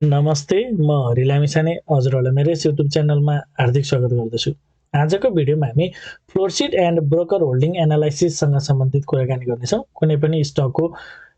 नमस्ते, म हरि लामिछाने हजुरहरूलाई मेरो यस युट्युब च्यानलमा हार्दिक स्वागत गर्दछु। आजको भिडियोमा हामी फ्लोरशीट एन्ड ब्रोकर होल्डिङ एनालाइसिससँग सम्बन्धित कुराकानी गर्नेछौँ। कुनै पनि स्टकको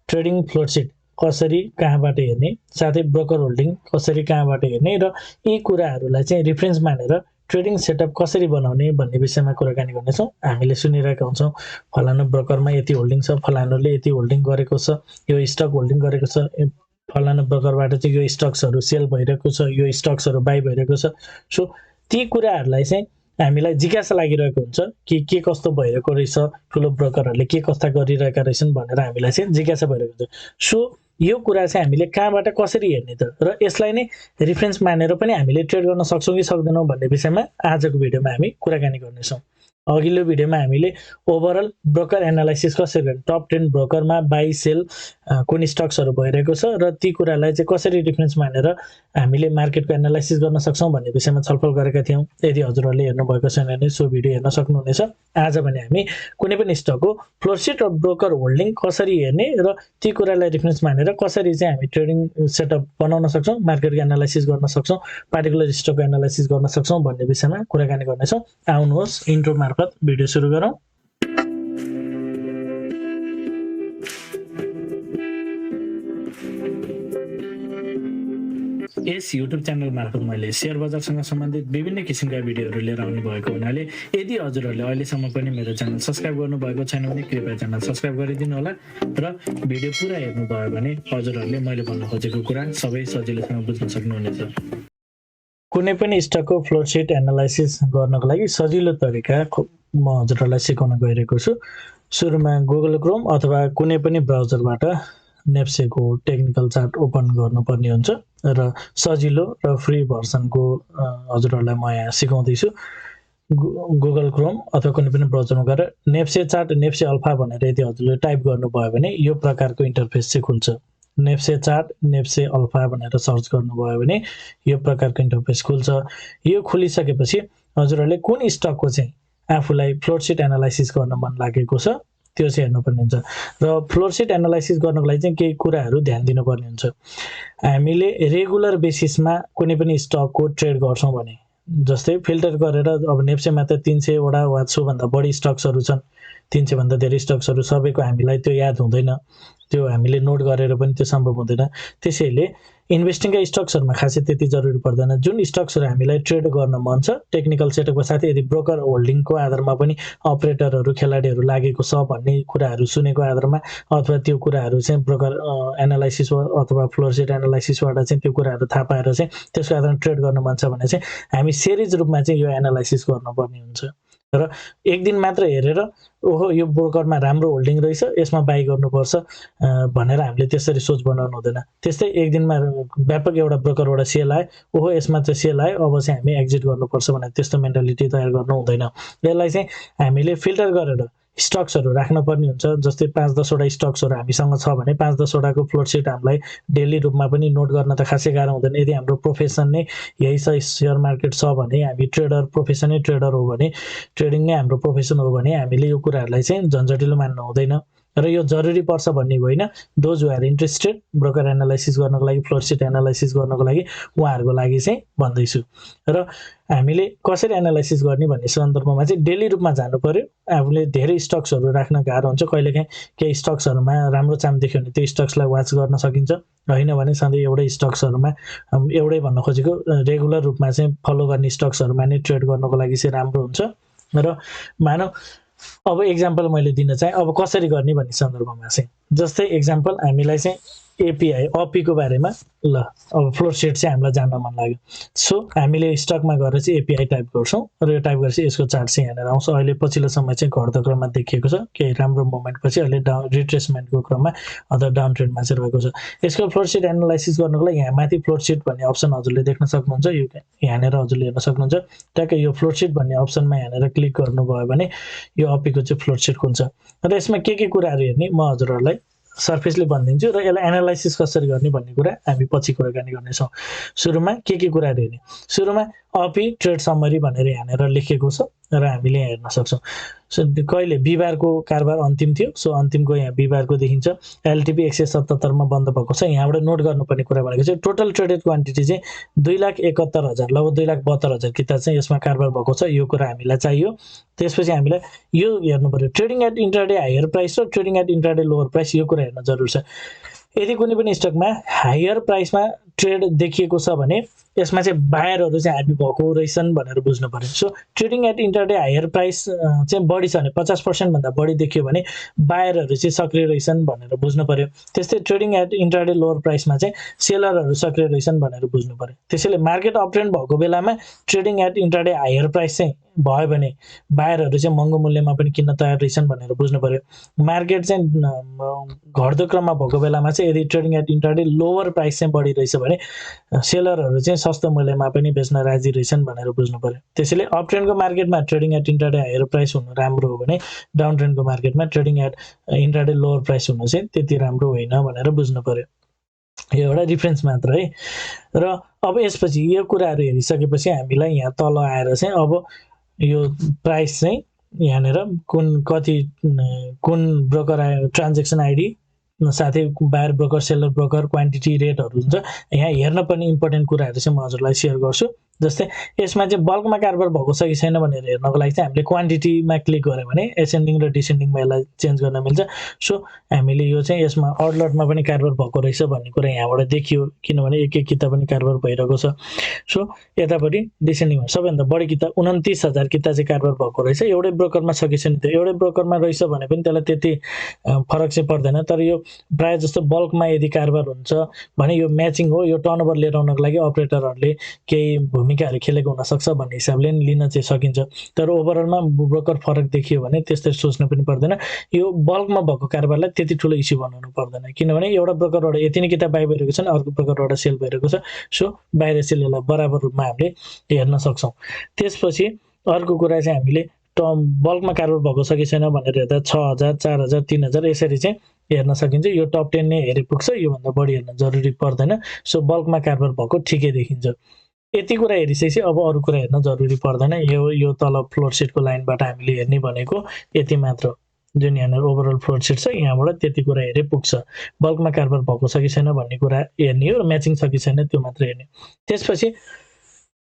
ट्रेडिङ फ्लोरशीट कसरी कहाँबाट हेर्ने, साथै ब्रोकर होल्डिङ कसरी कहाँबाट हेर्ने र यी कुराहरूलाई चाहिँ रिफरेन्स मानेर ट्रेडिङ सेटअप कसरी बनाउने भन्ने विषयमा कुराकानी गर्नेछौँ। हामीले सुनिरहेका हुन्छौँ फलानु ब्रोकरमा यति होल्डिङ छ, फलानुले यति होल्डिङ गरेको छ, यो स्टक होल्डिङ गरेको छ, फलानु ब्रोकरबाट चाहिँ यो स्टक्सहरू सेल भइरहेको छ, यो स्टक्सहरू बाई भइरहेको छ। सो ती कुराहरूलाई चाहिँ हामीलाई जिज्ञासा लागिरहेको हुन्छ कि के कस्तो भइरहेको रहेछ, ठुलो ब्रोकरहरूले के कस्ता गरिरहेका रहेछन् भनेर हामीलाई चाहिँ जिज्ञासा भइरहेको हुन्छ। सो यो कुरा चाहिँ हामीले कहाँबाट कसरी हेर्ने त र यसलाई नै रिफरेन्स मानेर पनि हामीले ट्रेड गर्न सक्छौँ कि सक्दैनौँ भन्ने विषयमा आजको भिडियोमा हामी कुराकानी गर्नेछौँ। अघिल्लो भिडियोमा हामीले ओभरअल ब्रोकर एनालाइसिस कसरी गर्ने, टप 10 ब्रोकरमा बाई सेल कुन स्टक्सहरू भइरहेको छ र ती कुरालाई चाहिँ कसरी डिफरेन्स मानेर हामीले मार्केटको एनालाइसिस गर्न सक्छौँ भन्ने विषयमा छलफल गरेका थियौँ। यदि हजुरहरूले हेर्नुभएको छैन भने सो भिडियो हेर्न सक्नुहुनेछ। आज भने हामी कुनै पनि स्टकको फ्लोरशीट र ब्रोकर होल्डिङ कसरी हेर्ने र ती कुरालाई डिफरेन्स मानेर कसरी चाहिँ हामी ट्रेडिङ सेटअप बनाउन सक्छौँ, मार्केटको एनालाइसिस गर्न सक्छौँ, पार्टिकुलर स्टकको एनालाइसिस गर्न सक्छौँ भन्ने विषयमा कुराकानी गर्नेछौँ। आउनुहोस् इन्ट्रो मार्फत भिडियो सुरु गरौँ। यस युट्युब च्यानल मार्फत मैले सेयर बजारसँग सम्बन्धित विभिन्न किसिमका भिडियोहरू लिएर आउनु भएको हुनाले यदि हजुरहरूले अहिलेसम्म पनि मेरो च्यानल सब्सक्राइब गर्नुभएको छैन भने कृपया च्यानल सब्सक्राइब गरिदिनु होला र भिडियो पुरा हेर्नुभयो भने हजुरहरूले मैले भन्न खोजेको कुरा सबै सजिलैसँग बुझ्न सक्नुहुनेछ। कुनै पनि स्टकको फ्लोरशीट एनालाइसिस गर्नको लागि सजिलो तरिका म हजुरहरूलाई सिकाउन गइरहेको छु। सुरुमा गुगल क्रोम अथवा कुनै पनि ब्राउजरबाट नेप्सेको टेक्निकल चार्ट ओपन गर्नुपर्ने हुन्छ र सजिलो र फ्री भर्सनको हजुरहरूलाई म यहाँ सिकाउँदैछु। गुगल क्रोम अथवा कुनै पनि ब्राउजरमा गएर नेप्से चार्ट, नेप्से अल्फा भनेर यदि हजुरले टाइप गर्नुभयो भने यो प्रकारको इन्टरफेस चाहिँ खुल्छ। नेप्से चार्ट, नेप्से अल्फा भनेर सर्च गर्नुभयो भने यो प्रकारको इन्टरफेस खुल्छ। यो खुलिसकेपछि हजुरहरूले कुन स्टकको चाहिँ आफूलाई फ्लोरशीट एनालाइसिस गर्न मन लागेको छ त्यो चाहिँ हेर्नुपर्ने हुन्छ र फ्लोरशीट एनालाइसिस गर्नको लागि चाहिँ केही कुराहरू ध्यान दिनुपर्ने हुन्छ। हामीले रेगुलर बेसिसमा कुनै पनि स्टकको ट्रेड गर्छौँ भने जस्तै फिल्टर गरेर अब नेप्सेमा त 300 वटा वा सोभन्दा बढी स्टक्सहरू छन्, 300 भन्दा धेरै स्टक्सहरू सबैको हामीलाई त्यो याद हुँदैन, त्यो हामीले नोट गरेर पनि त्यो सम्भव हुँदैन। त्यसैले इन्भेस्टिङका स्टक्सहरूमा खासै त्यति जरुरी पर्दैन। जुन स्टक्सहरू हामीलाई ट्रेड गर्न मन छ टेक्निकल सेटअपको साथै यदि ब्रोकर होल्डिङको आधारमा पनि अपरेटरहरू खेलाडीहरू लागेको छ भन्ने कुराहरू सुनेको आधारमा अथवा त्यो कुराहरू चाहिँ ब्रोकर एनालाइसिस अथवा फ्लोरशीट एनालाइसिसबाट चाहिँ त्यो कुराहरू थाहा पाएर चाहिँ त्यसको आधारमा ट्रेड गर्न मन छ भने चाहिँ हामी सिरिज रूपमा चाहिँ यो एनालाइसिस गर्नुपर्ने हुन्छ र एक दिन मात्र हेरेर ओहो यो ब्रोकरमा राम्रो होल्डिङ रहेछ यसमा बाई गर्नुपर्छ भनेर हामीले त्यसरी सोच बनाउनु हुँदैन। त्यस्तै एक दिनमा व्यापक एउटा ब्रोकरबाट सेल आयो, ओहो यसमा चाहिँ सेल आयो अब चाहिँ हामी एक्जिट गर्नुपर्छ भनेर त्यस्तो मेन्टालिटी तयार गर्नु हुँदैन। यसलाई चाहिँ हामीले फिल्टर गरेर स्टक्सहरू राख्नुपर्ने हुन्छ। जस्तै 5-10 वटा स्टक्सहरू हामीसँग छ भने 5-10 वटाको फ्लोरशीट हामीलाई डेली रूपमा पनि नोट गर्न त खासै गाह्रो हुँदैन। यदि हाम्रो प्रोफेसन नै यही छ, सेयर मार्केट छ भने, हामी प्रोफेसनै ट्रेडर हो भने, ट्रेडिङ नै हाम्रो प्रोफेसन हो भने हामीले यो कुराहरूलाई चाहिँ झन्झटिलो मान्नु हुँदैन र यो जरुरी पर्छ भन्ने होइन। Those who are interested broker analysis गर्नको लागि, फ्लोरशीट एनालाइसिस गर्नको लागि उहाँहरूको लागि चाहिँ भन्दैछु। र हामीले कसरी एनालाइसिस गर्ने भन्ने सन्दर्भमा चाहिँ डेली रूपमा जानु पर्यो। आफूले धेरै स्टक्सहरू राख्न गाह्रो हुन्छ, कहिलेकाहीँ केही स्टक्सहरूमा राम्रो चाम देख्यो भने त्यो स्टक्सलाई वाच गर्न सकिन्छ, होइन भने सधैँ एउटै स्टक्सहरूमा एउटै भन्न खोजेको रेगुलर रूपमा चाहिँ फलो गर्ने स्टक्सहरूमा नै ट्रेड गर्नको लागि चाहिँ राम्रो हुन्छ। र मानौ अब एक्जाम्पल मैले दिन चाहिँ अब कसरी गर्ने भन्ने सन्दर्भमा चाहिँ जस्तै एक्जाम्पल हामीलाई चाहिँ एपिआई अपीको बारेमा ल अब फ्लोरशीट चाहिँ हामीलाई जान्न मन लाग्यो। सो हामीले स्टकमा गएर चाहिँ एपिआई टाइप गर्छौँ र यो टाइप गरेपछि यसको चार्ट चाहिँ यहाँनिर आउँछ। अहिले पछिल्लो समय चाहिँ घट्दो क्रममा देखिएको छ, केही राम्रो मोमेन्टपछि अहिले रिट्रेसमेन्टको क्रममा अथवा डाउन ट्रेन्डमा चाहिँ रहेको छ। यसको फ्लोरशीट एनालाइसिस गर्नको लागि यहाँ माथि फ्लोरशीट भन्ने अप्सन हजुरले देख्न सक्नुहुन्छ, यो यहाँनिर हजुरले हेर्न सक्नुहुन्छ। ट्याक्कै यो फ्लोरशीट भन्ने अप्सनमा यहाँनिर क्लिक गर्नुभयो भने यो अपीको चाहिँ फ्लोरशीट खुल्छ र यसमा के कुराहरू हेर्ने म हजुरहरूलाई सर्फेसली भनिदिन्छु र यसलाई एनालाइसिस कसरी गर्ने भन्ने कुरा हामी पछि कुराकानी गर्नेछौँ। सुरुमा के कुराहरू हेर्ने, सुरुमा अपी ट्रेड समरी भनेर यहाँनिर लेखेको छ, र हामीले यहाँ हेर्न सक्छौँ। सो कहिले बिहिबारको कारोबार अन्तिम थियो। सो अन्तिमको यहाँ बिहिबारको देखिन्छ। एलटिपी 177 मा बन्द भएको छ। यहाँबाट नोट गर्नुपर्ने कुरा भनेको चाहिँ टोटल ट्रेडेड क्वान्टिटी चाहिँ 2,71,000 लगभग 2,72,000 किता चाहिँ यसमा कारोबार भएको छ। यो कुरा हामीलाई चाहियो। त्यसपछि हामीलाई यो हेर्नु पर्यो, trading at intraday higher price र trading at intraday lower price, यो कुरा हेर्न जरुरी छ। यदि कुनै पनि स्टकमा हायर प्राइसमा ट्रेड देखिएको छ भने यसमा चाहिँ बायरहरू चाहिँ हाबी भएको रहेछन् भनेर बुझ्नु पर्यो। So trading at intraday higher price चाहिँ बढी छ भने 50% भन्दा बढी देखियो भने बायरहरू चाहिँ सक्रिय रहेछन् भनेर बुझ्नु पर्यो। त्यस्तै ट्रेडिङ एट इन्ट्राडे लोवर प्राइसमा चाहिँ सेलरहरू सक्रिय रहेछन् भनेर बुझ्नु पर्यो। त्यसैले मार्केट अपट्रेन्ड भएको बेलामा trading at intraday higher price चाहिँ भयो भने बायरहरू चाहिँ महँगो मूल्यमा पनि किन्न तयार रहेछन् भनेर बुझ्नु पर्यो। मार्केट चाहिँ घट्दो क्रममा भएको बेलामा चाहिँ यदि trading at intraday lower price चाहिँ बढी रहेछ भने सेलरहरू चाहिँ सस्तो मूल्यमा पनि बेच्न राजी रहेछन् भनेर बुझ्नु पर्यो। त्यसैले अप ट्रेन्डको मार्केटमा trading at intraday higher price हुनु राम्रो हो भने डाउन ट्रेन्डको मार्केटमा trading at intraday lower price हुनु चाहिँ त्यति राम्रो होइन भनेर बुझ्नु पर्यो। यो एउटा डिफरेन्स मात्र है। र अब यसपछि यो कुराहरू हेरिसकेपछि हामीलाई यहाँ तल आएर चाहिँ अब यो प्राइस चाहिँ यहाँनिर कुन ब्रोकर ट्रान्जेक्सन आइडी साथै buyer broker, seller broker, quantity रेटहरू हुन्छ। यहाँ हेर्न पनि इम्पोर्टेन्ट कुराहरू चाहिँ म हजुरलाई सेयर गर्छु। जस्तै यसमा चाहिँ बल्कमा कारोबार भएको छ कि छैन भनेर हेर्नको लागि चाहिँ हामीले क्वान्टिटीमा क्लिक गऱ्यो भने एसेन्डिङ र डिसेन्डिङमा यसलाई चेन्ज गर्न मिल्छ। सो हामीले यो चाहिँ यसमा अड लटमा पनि कारोबार भएको रहेछ भन्ने कुरा यहाँबाट देखियो, किनभने एक किता पनि कारोबार भइरहेको छ। सो यतापट्टि डिसेन्डिङमा सबैभन्दा बढी किता 29,000 किता चाहिँ कारोबार भएको रहेछ। एउटै ब्रोकरमा छ कि छैन, त्यो एउटै ब्रोकरमा रहेछ भने पनि त्यसलाई त्यति फरक चाहिँ पर्दैन। तर यो प्रायः जस्तो बल्कमा यदि कारोबार हुन्छ भने यो म्याचिङ हो। यो टर्नओभर लिएर आउनको लागि अपरेटरहरूले केही भूमिकाहरू खेलेको हुनसक्छ भन्ने हिसाबले लिन चाहिँ सकिन्छ। तर ओभरअलमा ब्रोकर फरक देखियो भने त्यस्तै सोच्नु पनि पर्दैन। यो बल्कमा भएको कारोबारलाई त्यति ठुलो इस्यु बनाउनु पर्दैन, किनभने एउटा ब्रोकरबाट यति नै किताब बाई भइरहेको छ, अर्को ब्रोकरबाट सेल भइरहेको छ। सो बाहिर सेल यसलाई बराबर रूपमा हामीले हेर्न सक्छौँ। त्यसपछि अर्को कुरा चाहिँ हामीले बल्कमा कारोबार भएको छ कि छैन भनेर हेर्दा 6,000, 4,000, 3,000 यसरी चाहिँ हेर्न सकिन्छ। यो टप 10 नै हेरे पुग्छ, योभन्दा बढी हेर्न जरुरी पर्दैन। सो बल्कमा कारोबार भएको ठिकै देखिन्छ। यति कुरा हेरिसकेपछि अब अरू कुरा हेर्न जरुरी पर्दैन। यो तल फ्लोरशीटको लाइनबाट हामीले हेर्ने भनेको यति मात्र, जुन यहाँनिर ओभरअल फ्लोरशीट छ यहाँबाट त्यति कुरा हेरे पुग्छ। बल्कमा कारोबार भएको छ कि छैन भन्ने कुरा हेर्ने हो र म्याचिङ छ कि छैन त्यो मात्र हेर्ने। त्यसपछि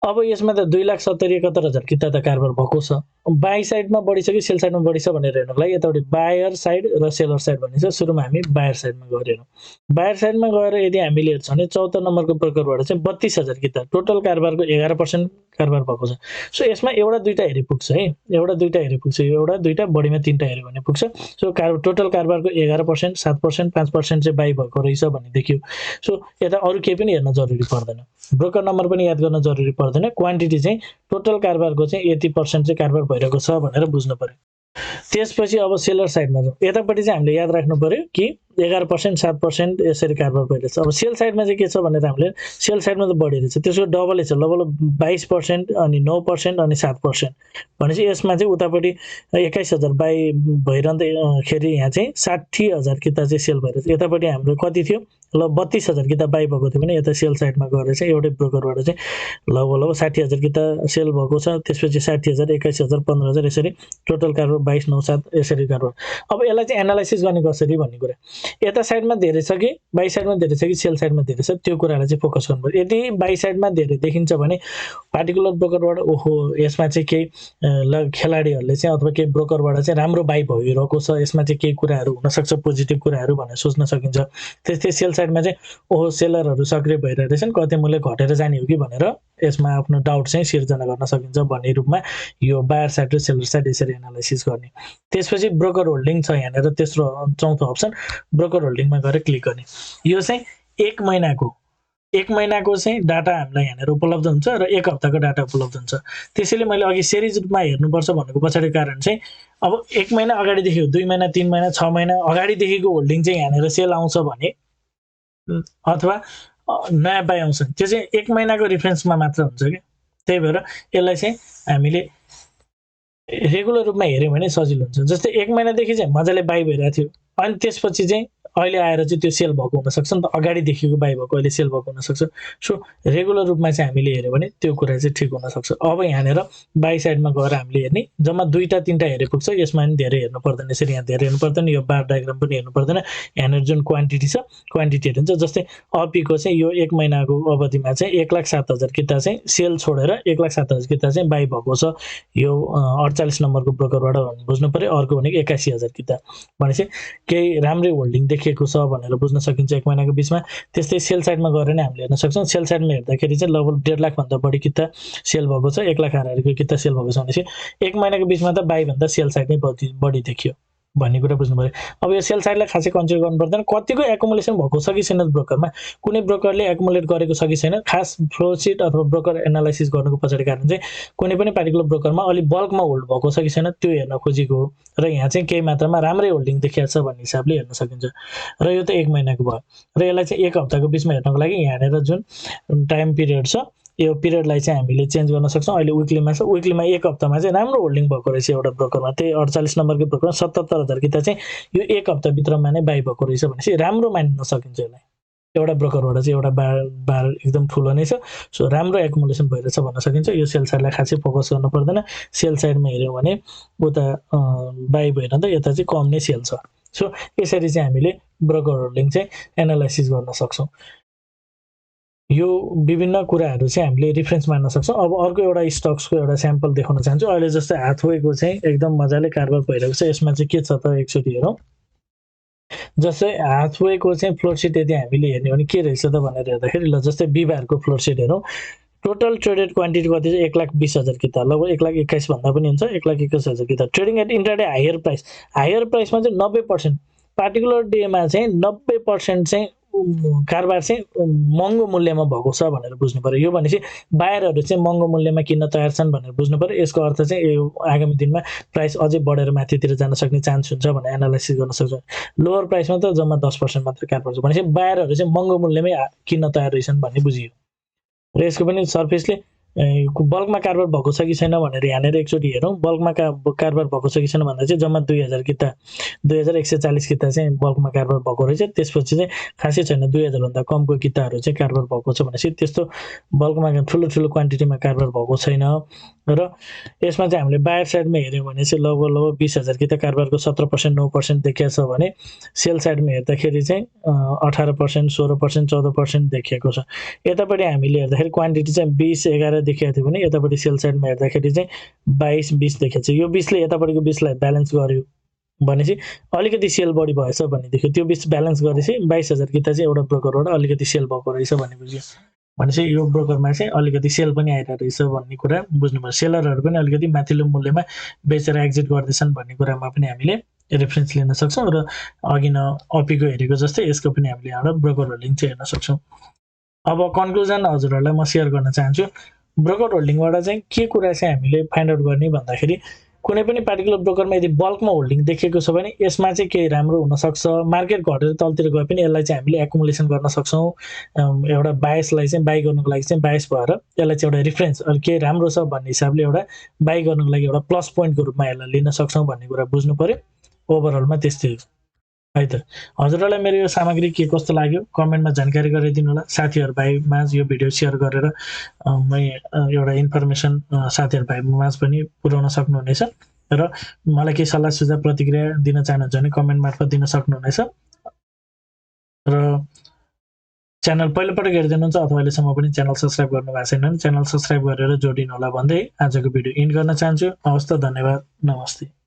अब यसमा त 2,70,71,000 किता त कारोबार भएको छ। बाई साइडमा बढी छ कि सेल साइडमा बढी छ भनेर हेर्नको लागि यतापट्टि बायर साइड र सेलर साइड भन्ने छ। सुरुमा हामी बायर साइडमा गएर हेरौँ। बायर साइडमा गएर यदि हामीले हेर्छौँ भने 74 नम्बरको ब्रोकरबाट चाहिँ 32,000 किता, टोटल कारोबारको 11% कारोबार भएको छ। सो यसमा एउटा दुईटा हेरे पुग्छ है, एउटा दुईटा हेरे पुग्छ, एउटा दुईटा बढीमा तीनटा हेऱ्यो भने पुग्छ। सो टोटल कारोबारको 11%, 7%, 5% चाहिँ बाई भएको रहेछ भन्ने देखियो। सो यता अरू केही पनि हेर्न जरुरी पर्दैन, ब्रोकर नम्बर पनि याद गर्न जरुरी पर्दैन। क्वान्टिटी चाहिँ टोटल कारोबारको चाहिँ 80% चाहिँ कारोबार भइरहेको छ भनेर बुझ्नु पर्यो। त्यसपछि अब सेलर साइडमा जाउँ। यतापट्टि चाहिँ हामीले याद राख्नु पर्यो कि 11%, 7% यसरी कारोबार भइरहेछ। अब सेल साइडमा चाहिँ के छ भनेर हामीले सेल साइडमा त बढी रहेछ, त्यसको डबलै छ, लगभग 22% अनि 9% अनि 7%। भनेपछि यसमा चाहिँ उतापट्टि 21,000 बाई भइरहँदाखेरि यहाँ चाहिँ 60,000 किता चाहिँ सेल भइरहेछ। यतापट्टि हाम्रो कति थियो, ल 32,000 किता बाई भएको थियो भने यता सेल साइडमा गएर चाहिँ एउटै ब्रोकरबाट चाहिँ लगभग 60,000 किता सेल भएको छ। त्यसपछि 60,000, 21,000, 15,000 यसरी टोटल कारोबार 22, 9, 7 यसरी कारोबार। अब यसलाई चाहिँ एनालाइसिस गर्ने कसरी भन्ने कुरा, यता साइडमा धेरै छ कि बाई साइडमा धेरै छ कि सेल साइडमा धेरै छ, त्यो कुरालाई चाहिँ फोकस गर्नु पर्यो। यदि बाई साइडमा धेरै देखिन्छ भने पार्टिकुलर ब्रोकरबाट ओहो यसमा चाहिँ केही खेलाडीहरूले चाहिँ अथवा केही ब्रोकरबाट चाहिँ राम्रो बाई भइरहेको छ, यसमा चाहिँ केही कुराहरू हुनसक्छ पोजिटिभ कुराहरू भनेर सोच्न सकिन्छ। त्यस्तै सेल साइडमा चाहिँ ओहो सेलरहरू सक्रिय भइरहेछन्, कतै मूल्य घटेर जाने हो कि भनेर यसमा आफ्नो डाउट चाहिँ सिर्जना गर्न सकिन्छ भन्ने रूपमा यो बायर साइड र सेलर साइड यसरी एनालाइसिस गर्ने। त्यसपछि ब्रोकर होल्डिङ छ यहाँनिर तेस्रो चौथो अप्सन, ब्रोकर होल्डिङमा गएर क्लिक गर्ने। यो चाहिँ एक महिनाको चाहिँ डाटा हामीलाई यहाँनिर उपलब्ध हुन्छ र एक हप्ताको डाटा उपलब्ध हुन्छ। त्यसैले मैले अघि सिरिज रूपमा हेर्नुपर्छ भनेको पछाडि कारण चाहिँ अब एक महिना अगाडिदेखि 2 महिना, 3 महिना, 6 महिना अगाडिदेखिको होल्डिङ चाहिँ यहाँनिर सेल आउँछ भने अथवा नयाँ बाई आउँछ, त्यो चाहिँ एक महिनाको रिफरेन्समा मात्र हुन्छ कि। त्यही भएर यसलाई चाहिँ हामीले रेगुलर रूपमा हेऱ्यौँ भने सजिलो हुन्छ। जस्तै एक महिनादेखि चाहिँ मजाले बाई भइरहेको थियो, अनि त्यसपछि चाहिँ अहिले आएर चाहिँ त्यो सेल भएको हुनसक्छ नि त, अगाडि देखिएको बाई भएको अहिले सेल भएको हुनसक्छ। सो रेगुलर रूपमा चाहिँ हामीले हेऱ्यो भने त्यो कुरा चाहिँ ठिक हुनसक्छ। अब यहाँनिर बाई साइडमा गएर हामीले हेर्ने, जम्मा 2टा 3टा हेरे पुग्छ, यसमा पनि धेरै हेर्नु पर्दैन, यसरी यहाँ धेरै हेर्नु पर्दैन, यो बार डायग्राम पनि हेर्नु पर्दैन। यहाँनिर जुन क्वान्टिटी छ क्वान्टिटी हेरिन्छ। जस्तै अपीको चाहिँ यो 1 महिनाको अवधिमा चाहिँ 1,07,000 किता चाहिँ सेल छोडेर 1,07,000 किता चाहिँ बाई भएको छ। यो 48 नम्बरको ब्रोकरबाट बुझ्नु पर्यो। अर्को भनेको 81,000 किता, भनेपछि केही राम्रै होल्डिङ देखिएको छ भनेर बुझ्न सकिन्छ 1 महिनाको बिचमा। त्यस्तै सेल साइडमा गएर नै हामीले हेर्न सक्छौँ। सेल साइडमा हेर्दाखेरि चाहिँ लगभग 1.5 लाख भन्दा बढी किता सेल भएको छ, 1 लाख हाराहारीको किता सेल भएको छ भनेपछि 1 महिनाको बिचमा त बाई भन्दा सेल साइड नै बढी देखियो भन्ने कुरा बुझ्नु पर्यो। अब यो सेल साइडलाई खासै कन्सिडर गर्नु पर्दैन, कतिको एकुमुलेसन भएको छ कि छैन ब्रोकरमा, कुनै ब्रोकरले एकुमुलेट गरेको छ कि छैन। खास फ्लोरशीट अथवा ब्रोकर एनालाइसिस गर्नुको पछाडि कारण चाहिँ कुनै पनि पार्टिकुलर ब्रोकरमा अलि बल्कमा होल्ड भएको छ कि छैन त्यो हेर्न खोजेको हो, र यहाँ चाहिँ केही मात्रामा राम्रै होल्डिङ देखिएको छ भन्ने हिसाबले हेर्न सकिन्छ। र यो त 1 महिनाको भयो, र यसलाई चाहिँ 1 हप्ताको बिचमा हेर्नको लागि यहाँनिर जुन टाइम पिरियड छ यो पिरियडलाई चाहिँ हामीले चेन्ज गर्न सक्छौँ। अहिले विकलीमा छ, विकलीमा 1 हप्तामा चाहिँ राम्रो होल्डिङ भएको रहेछ एउटा ब्रोकरमा, त्यही 48 नम्बरको ब्रोकरमा 77,000 किता चाहिँ यो 1 हप्ताभित्रमा नै बाई भएको रहेछ भनेपछि राम्रो मान्न सकिन्छ यसलाई। एउटा ब्रोकरबाट चाहिँ एउटा बार एकदम ठुलो नै छ, सो राम्रो एकुमुलेसन भइरहेछ भन्न सकिन्छ। यो सेल साइडलाई खासै फोकस गर्नु पर्दैन। सेल साइडमा हेऱ्यौँ भने उता बाई भएन त यता चाहिँ कम नै सेल छ। सो यसरी चाहिँ हामीले ब्रोकर होल्डिङ चाहिँ एनालाइसिस गर्न सक्छौँ। यो विभिन्न कुराहरू चाहिँ हामीले रिफरेन्स मान्न सक्छौँ। अब अर्को एउटा स्टक्सको एउटा स्याम्पल देखाउन चाहन्छु। अहिले जस्तै हाथवेको चाहिँ एकदम मजाले कारोबार भइरहेको छ। यसमा चाहिँ के छ त एकचोटि हेरौँ। जस्तै हाथवेको चाहिँ फ्लोरशीट यदि हामीले हेर्ने हो भने के रहेछ त भनेर हेर्दाखेरि, ल जस्तै बिहिबारको फ्लोरशीट हेरौँ। टोटल ट्रेडेड क्वान्टिटी कति चाहिँ 1,20,000 किता, लगभग 1,21,000 भन्दा पनि हुन्छ, 1,21,000 किता। Trading at intraday higher price, higher प्राइसमा चाहिँ 90% पार्टिकुलर डेमा चाहिँ 90% चाहिँ कारोबार चाहिँ महँगो मूल्यमा भएको छ भनेर बुझ्नु पर्यो। यो भनेपछि बायरहरू चाहिँ महँगो मूल्यमा किन्न तयार छन् भनेर बुझ्नु पर्यो। यसको अर्थ चाहिँ यो आगामी दिनमा प्राइस अझै बढेर माथितिर जान सक्ने चान्स हुन्छ भनेर एनालाइसिस गर्न सक्छौँ। लोवर प्राइसमा त जम्मा 10% मात्र कारोबार छ भनेपछि बायरहरू चाहिँ महँगो मूल्यमै किन्न तयार रहेछन् भन्ने बुझियो। र यसको पनि सर्फेसले बल्कमा कारोबार भएको छ कि छैन भनेर यहाँनिर एकचोटि हेरौँ। बल्कमा कारोबार भएको छ कि छैन भन्दा चाहिँ जम्मा 2,000 किता 2,140 किता चाहिँ बल्कमा कारोबार भएको रहेछ। त्यसपछि चाहिँ खासै छैन, 2,000 भन्दा कमको किताहरू चाहिँ कारोबार भएको छ भनेपछि त्यस्तो बल्कमा ठुलो ठुलो क्वान्टिटीमा कारोबार भएको छैन। र यसमा चाहिँ हामीले बायर साइडमा हेऱ्यौँ भने चाहिँ लगभग 20,000 किता कारोबारको 17% 9% देखिएको छ भने सेल साइडमा हेर्दाखेरि चाहिँ 18% 16% 14% देखिएको छ। यतापट्टि हामीले हेर्दाखेरि क्वान्टिटी चाहिँ 20 11 देखिएको थियो भने यतापट्टि सेल साइडमा हेर्दाखेरि चाहिँ 22 20 देखिएको छ। यो 20ले यतापट्टिको 20लाई ब्यालेन्स गर्यो भनेपछि अलिकति सेल बढी भएछ भन्ने देख्यो। त्यो 20 ब्यालेन्स गरेपछि 22,000 किता चाहिँ एउटा ब्रोकरबाट अलिकति सेल भएको रहेछ भन्ने बुझ्यो। भनेपछि यो ब्रोकरमा चाहिँ अलिकति सेल पनि आइरहेको रहेछ भन्ने कुरा बुझ्नु पर्यो। सेलरहरू पनि अलिकति माथिल्लो मूल्यमा बेचेर एक्जिट गर्दैछन् भन्ने कुरामा पनि हामीले रेफरेन्स लिन सक्छौँ। र अघि न अपीको हेरेको जस्तै यसको पनि हामीले एउटा ब्रोकर होल्डिङ चाहिँ हेर्न सक्छौँ। अब कन्क्लुजन हजुरहरूलाई म सेयर गर्न चाहन्छु। ब्रोकर होल्डिङबाट चाहिँ के कुरा चाहिँ हामीले फाइन्ड आउट गर्ने भन्दाखेरि, कुनै पनि पार्टिकुलर ब्रोकरमा यदि बल्कमा होल्डिङ देखिएको छ भने यसमा चाहिँ केही राम्रो हुनसक्छ। मार्केट घटेर तलतिर गए पनि यसलाई चाहिँ हामीले एकुमुलेसन गर्न सक्छौँ। एउटा बायसलाई चाहिँ बाई गर्नुको लागि चाहिँ बायस भएर यसलाई चाहिँ एउटा रिफरेन्स केही राम्रो छ भन्ने हिसाबले एउटा बाई गर्नुको लागि एउटा प्लस पोइन्टको रूपमा यसलाई लिन सक्छौँ भन्ने कुरा बुझ्नु पर्यो। ओभरअलमा त्यस्तै हो है त। हजुरहरूलाई मेरो यो सामग्री के कस्तो लाग्यो कमेन्टमा जानकारी गराइदिनु होला। साथीहरूभाइमा यो भिडियो सेयर गरेर एउटा इन्फर्मेसन साथीहरूभाइमाझ पनि पुर्याउन सक्नुहुनेछ। र मलाई केही सल्लाह सुझाव प्रतिक्रिया दिन चाहनुहुन्छ भने कमेन्ट मार्फत दिन सक्नुहुनेछ। र च्यानल पहिलोपटक हेर्दै हुनुहुन्छ अथवा अहिलेसम्म पनि च्यानल सब्सक्राइब गर्नुभएको छैन भने च्यानल सब्सक्राइब गरेर जोडिनु होला भन्दै आजको भिडियो इन्ड गर्न चाहन्छु। हवस् त, धन्यवाद, नमस्ते।